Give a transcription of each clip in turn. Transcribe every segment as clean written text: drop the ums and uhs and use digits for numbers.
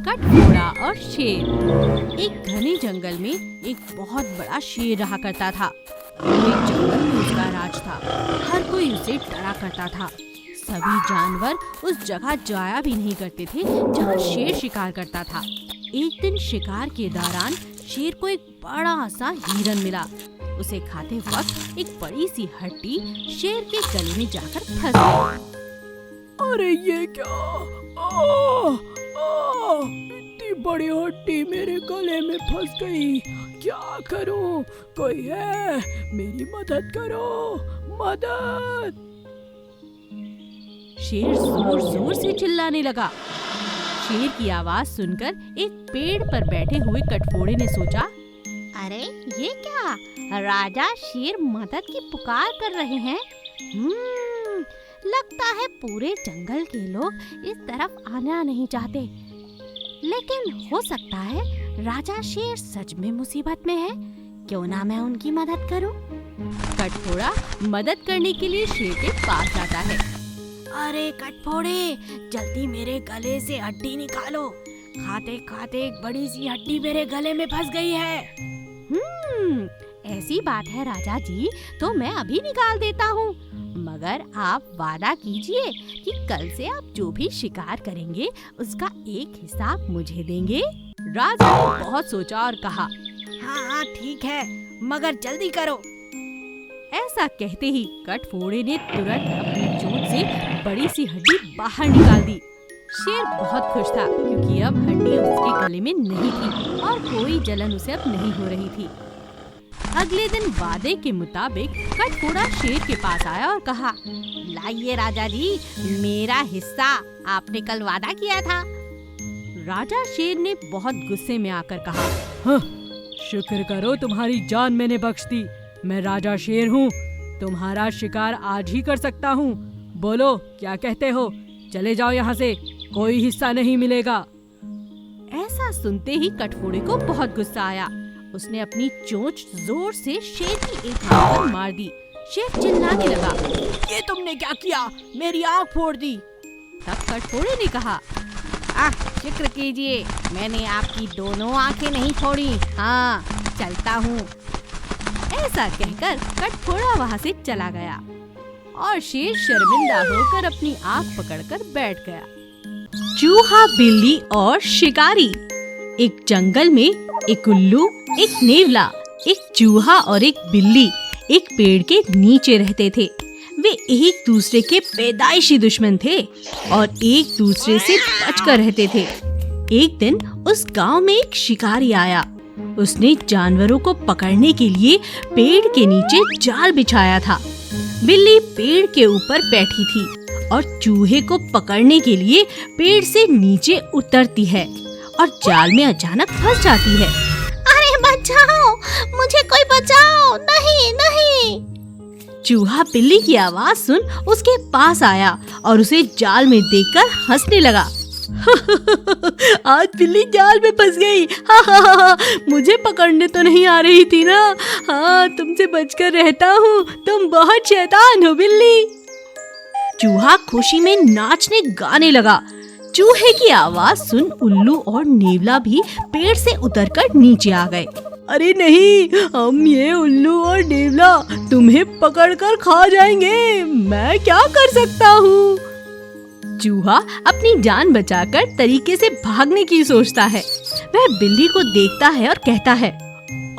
कटघोड़ा और शेर। एक घने जंगल में एक बहुत बड़ा शेर रहा करता था। पूरे जंगल में उसका राज था। हर कोई उसे डरा करता था। सभी जानवर उस जगह जाया भी नहीं करते थे जहाँ शेर शिकार करता था। एक दिन शिकार के दौरान शेर को एक बड़ा सा हिरन मिला। उसे खाते वक्त एक बड़ी सी हड्डी शेर के गले में जाकर फंस गई। अरे ये क्या? इतनी बड़ी हड्डी मेरे गले में फंस गई। क्या करूं? कोई है? मेरी मदद करो, मदद! शेर जोर जोर से चिल्लाने लगा। शेर की आवाज सुनकर एक पेड़ पर बैठे हुए कटफोड़े ने सोचा, अरे ये क्या? राजा शेर मदद की पुकार कर रहे हैं। लगता है पूरे जंगल के लोग इस तरफ आना नहीं चाहते। लेकिन हो सकता है राजा शेर सच में मुसीबत में है। क्यों ना मैं उनकी मदद करूं? कटफोड़ा मदद करने के लिए शेर के पास जाता है। अरे कटफोड़े, जल्दी मेरे गले से हड्डी निकालो। खाते खाते एक बड़ी सी हड्डी मेरे गले में फंस गई है। ऐसी बात है राजा जी, तो मैं अभी निकाल देता हूँ। मगर आप वादा कीजिए कि कल से आप जो भी शिकार करेंगे उसका एक हिस्सा मुझे देंगे। राजा ने बहुत सोचा और कहा, हाँ ठीक है, मगर जल्दी करो। ऐसा कहते ही कटफोड़े ने तुरंत अपनी चोंच से बड़ी सी हड्डी बाहर निकाल दी। शेर बहुत खुश था क्योंकि अब हड्डी उसके गले में नहीं थी और कोई जलन उसे अब नहीं हो रही थी। अगले दिन वादे के मुताबिक कटफोड़ा शेर के पास आया और कहा, लाइए राजा जी, मेरा हिस्सा आपने कल वादा किया था। राजा शेर ने बहुत गुस्से में आकर कहा, शुक्र करो तुम्हारी जान मैंने बख्श दी। मैं राजा शेर हूँ, तुम्हारा शिकार आज ही कर सकता हूँ। बोलो क्या कहते हो? चले जाओ यहाँ से, कोई हिस्सा नहीं मिलेगा। ऐसा सुनते ही कटफोड़े को बहुत गुस्सा आया। उसने अपनी चोंच जोर से शेर की एक आंख पर मार दी। शेर चिल्लाने लगा, ये तुमने क्या किया? मेरी आंख फोड़ दी। तब कटफोड़े ने कहा, शुक्र कीजिए, मैंने आपकी दोनों आंखें नहीं फोड़ी। हाँ, चलता हूँ। ऐसा कहकर कटफोड़ा वहाँ से चला गया और शेर शर्मिंदा होकर अपनी आंख पकड़कर बैठ गया। चूहा, बिल्ली और शिकारी। एक जंगल में एक उल्लू, एक नेवला, एक चूहा और एक बिल्ली एक पेड़ के नीचे रहते थे। वे एक दूसरे के पैदाइशी दुश्मन थे और एक दूसरे से बचकर रहते थे। एक दिन उस गांव में एक शिकारी आया। उसने जानवरों को पकड़ने के लिए पेड़ के नीचे जाल बिछाया था। बिल्ली पेड़ के ऊपर बैठी थी और चूहे को पकड़ने के लिए पेड़ से नीचे उतरती है और जाल में अचानक फंस जाती है। अरे बचाओ, मुझे कोई बचाओ! नहीं नहीं! चूहा बिल्ली की आवाज सुन उसके पास आया और उसे जाल में देखकर हंसने लगा। आज बिल्ली जाल में फंस गई। हा, मुझे पकड़ने तो नहीं आ रही थी ना। हाँ, तुमसे बचकर रहता हूँ। तुम बहुत शैतान हो बिल्ली। चूहा खुशी में नाचने गाने लगा। चूहे की आवाज सुन उल्लू और नेवला भी पेड़ से उतरकर नीचे आ गए। अरे नहीं, हम ये उल्लू और नेवला तुम्हें पकड़कर खा जाएंगे। मैं क्या कर सकता हूँ? चूहा अपनी जान बचाकर तरीके से भागने की सोचता है। वह बिल्ली को देखता है और कहता है,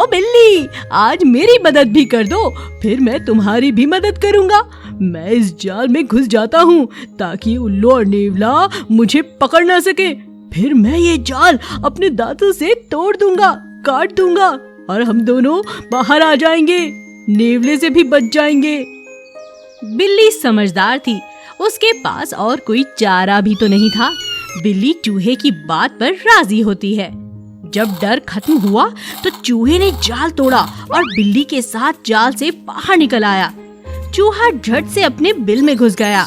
ओ बिल्ली, आज मेरी मदद भी कर दो, फिर मैं तुम्हारी भी मदद करूँगा। मैं इस जाल में घुस जाता हूँ ताकि उल्लू और नेवला मुझे पकड़ ना सके। फिर मैं ये जाल अपने दांतों से तोड़ दूंगा, काट दूंगा और हम दोनों बाहर आ जाएंगे। नेवले से भी बच जाएंगे। बिल्ली समझदार थी, उसके पास और कोई चारा भी तो नहीं था। बिल्ली चूहे की बात पर राजी होती है। जब डर खत्म हुआ तो चूहे ने जाल तोड़ा और बिल्ली के साथ जाल से बाहर निकल आया। चूहा झट से अपने बिल में घुस गया।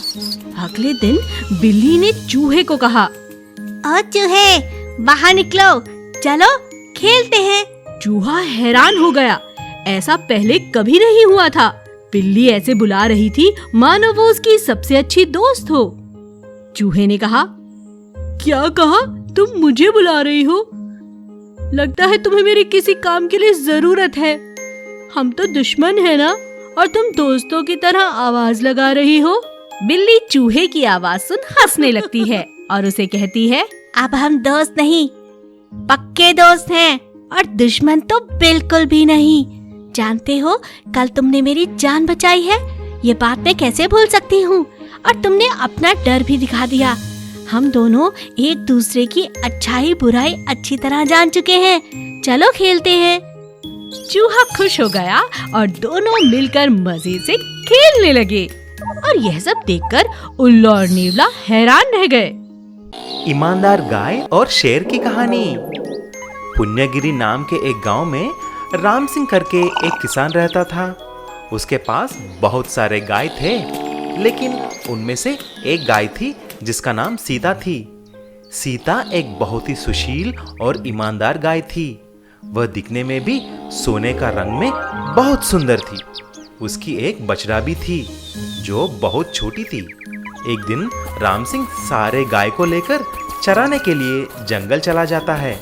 अगले दिन बिल्ली ने चूहे को कहा, ओ चूहे, बाहर निकलो, चलो खेलते हैं। चूहा हैरान हो गया, ऐसा पहले कभी नहीं हुआ था। बिल्ली ऐसे बुला रही थी मानो वो उसकी सबसे अच्छी दोस्त हो। चूहे ने कहा, क्या कहा? तुम मुझे बुला रही हो? लगता है तुम्हें मेरे किसी काम के लिए जरूरत है। हम तो दुश्मन है ना, और तुम दोस्तों की तरह आवाज लगा रही हो। बिल्ली चूहे की आवाज सुन हंसने लगती है और उसे कहती है, अब हम दोस्त नहीं, पक्के दोस्त हैं, और दुश्मन तो बिल्कुल भी नहीं। जानते हो, कल तुमने मेरी जान बचाई है, ये बात मैं कैसे भूल सकती हूँ। और तुमने अपना डर भी दिखा दिया। हम दोनों एक दूसरे की अच्छाई बुराई अच्छी तरह जान चुके हैं। चलो खेलते हैं। चूहा खुश हो गया और दोनों मिलकर मजे से खेलने लगे। और यह सब देखकर उल्लू और नेवला हैरान रह गए। ईमानदार गाय और शेर की कहानी। पुण्यगिरी नाम के एक गांव में राम सिंह करके एक किसान रहता था। उसके पास बहुत सारे गाय थे, लेकिन उनमें से एक गाय थी जिसका नाम सीता थी। सीता एक बहुत ही सुशील और ईमानदार गाय थी। वह दिखने में भी सोने का रंग में बहुत सुंदर थी। उसकी एक बछड़ा भी थी जो बहुत छोटी थी। एक दिन राम सिंह सारे गाय को लेकर चराने के लिए जंगल चला जाता है,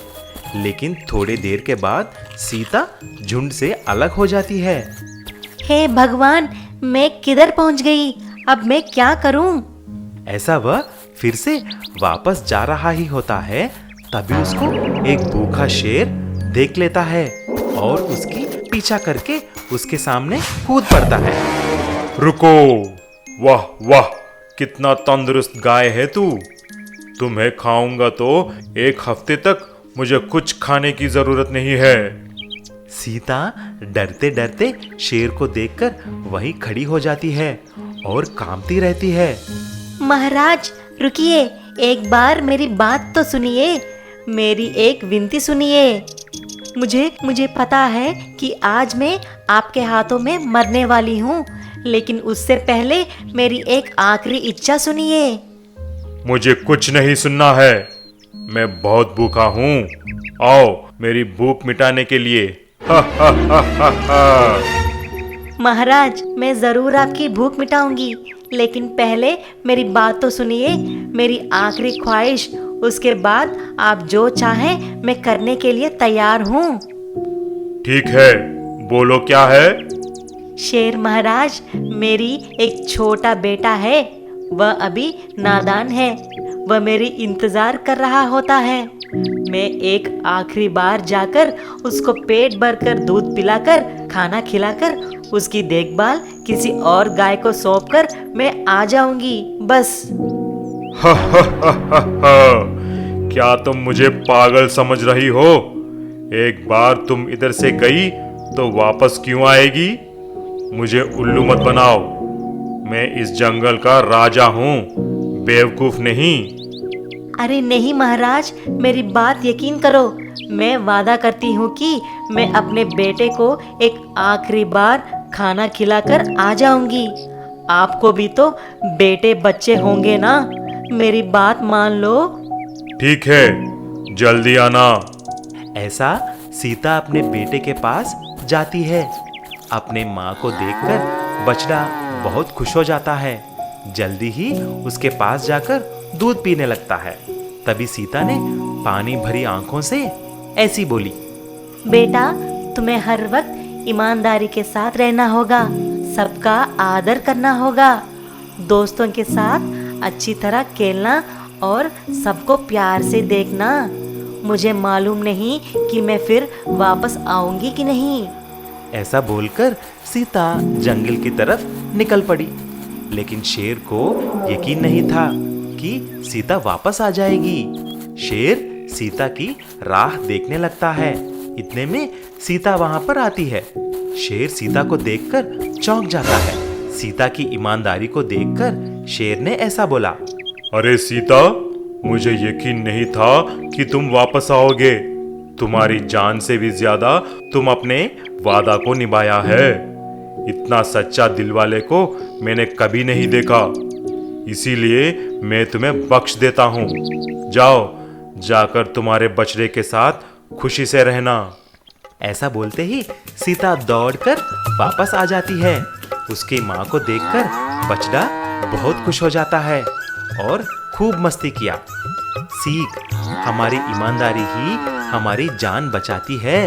लेकिन थोड़ी देर के बाद सीता झुंड से अलग हो जाती है। हे भगवान, मैं किधर पहुंच गई? अब मैं क्या करूं? ऐसा वह फिर से वापस जा रहा ही होता है, तभी उसको एक भूखा शेर देख लेता है और उसकी पीछा करके उसके सामने कूद पड़ता है। रुको, वाह वाह, कितना तंदुरुस्त गाय है तू। तुम्हें खाऊंगा तो एक हफ्ते तक मुझे कुछ खाने की जरूरत नहीं है। सीता डरते डरते शेर को देखकर वहीं खड़ी हो जाती है और कांपती रहती है। महाराज रुकिए, एक बार मेरी बात तो सुनिए, मेरी एक विनती सुनिए। मुझे पता है कि आज मैं आपके हाथों में मरने वाली हूँ, लेकिन उससे पहले मेरी एक आखिरी इच्छा सुनिए। मुझे कुछ नहीं सुनना है, मैं बहुत भूखा हूँ। आओ मेरी भूख मिटाने के लिए। हा हा हा हा हा। महाराज, मैं जरूर आपकी भूख मिटाऊंगी, लेकिन पहले मेरी बात तो सुनिए, मेरी आखिरी ख्वाहिश। उसके बाद आप जो चाहें मैं करने के लिए तैयार हूँ। ठीक है, बोलो क्या है? शेर महाराज, मेरी एक छोटा बेटा है, वह अभी नादान है। वह मेरी इंतजार कर रहा होता है। मैं एक आखिरी बार जाकर उसको पेट भरकर दूध पिलाकर, खाना खिलाकर, उसकी देखभाल किसी और गाय को सौंपकर मैं आ जाऊंगी, बस। हा हा हा हा हा। क्या तुम मुझे पागल समझ रही हो? एक बार तुम इधर से गई तो वापस क्यों आएगी? मुझे उल्लू मत बनाओ, मैं इस जंगल का राजा हूँ, बेवकूफ नहीं। अरे नहीं महाराज, मेरी बात यकीन करो। मैं वादा करती हूँ कि मैं अपने बेटे को एक आखिरी बार खाना खिलाकर आ जाऊंगी। आपको भी तो बेटे बच्चे होंगे ना, मेरी बात मान लो। ठीक है, जल्दी आना। ऐसा सीता अपने बेटे के पास जाती है। अपने माँ को देखकर बछड़ा बहुत खुश हो जाता है। जल्दी ही उसके पास जाकर दूध पीने लगता है। तभी सीता ने पानी भरी आंखों से ऐसी बोली, बेटा, तुम्हें हर वक्त ईमानदारी के साथ रहना होगा, सबका आदर करना होगा, दोस्तों के साथ अच्छी तरह खेलना और सबको प्यार से देखना। मुझे मालूम नहीं कि मैं फिर वापस आऊंगी कि नहीं। ऐसा बोलकर सीता जंगल की तरफ निकल पड़ी, लेकिन शेर को यकीन नहीं था कि सीता वापस आ जाएगी। शेर सीता की राह देखने लगता है। इतने में सीता वहां पर आती है। शेर सीता को देखकर चौंक जाता है। सीता की ईमानदारी को देखकर शेर ने ऐसा बोला, अरे सीता, मुझे यकीन नहीं था कि तुम वापस आओगे। तुम्हारी जान से भी ज्यादा तुम अपने वादा को निभाया है। इतना सच्चा दिल वाले को मैंने कभी नहीं देखा, इसीलिए मैं तुम्हें बख्श देता हूँ। जाओ, जाकर तुम्हारे बछड़े के साथ खुशी से रहना। ऐसा बोलते ही सीता दौड़कर वापस आ जाती है। उसकी माँ को देखकर बछड़ा बहुत खुश हो जाता है और खूब मस्ती किया। सीख, हमारी ईमानदारी ही हमारी जान बचाती है।